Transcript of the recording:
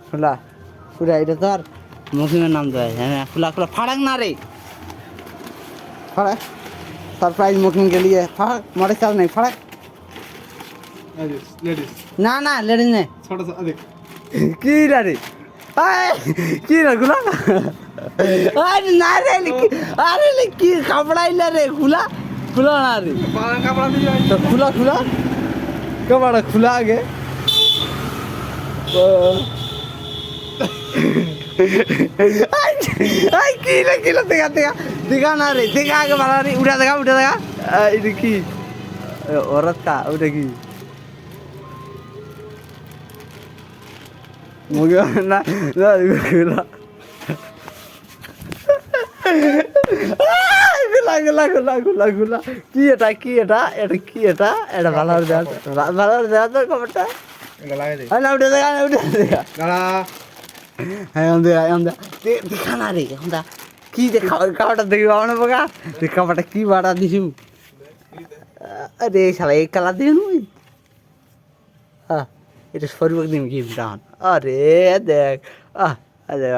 খোলা খোলা এটা তো আর মুসলিমের নাম দেয় হ্যাঁ খোলা খোলা ফাড়াক না রে ফাড়াক सरप्राइज मुकिंग के लिए फड़क मोटे चाल नहीं फड़क लेडीज ना ना लेडीज नहीं छोटा सा देख की रे आय की रे खुला अरे ना रे अरे की कपड़ा इला रे खुला खुला ना रे कपड़ा दिया तो खुला खुला कपड़ा खुला आगे आई किलो देखा देखा देखा ना रे देखा आगे वाला रे उठा देखा ये की औरत का उठा की मुझे ना ना खुला खुला खुला खुला खुला की এটা এটা ভালো তো কপটা लगाए दे আরে উঠে দেখা गाला হ্যাঁ আমরা দেখা না রে আমরা কি দেখা কাপড়টা দেখি আমরা বগা কাপড়টা কি বাড়া দিছু আরে শালা এই কালা দিন এটা সর্বক দিন কি আরে দেখ আরে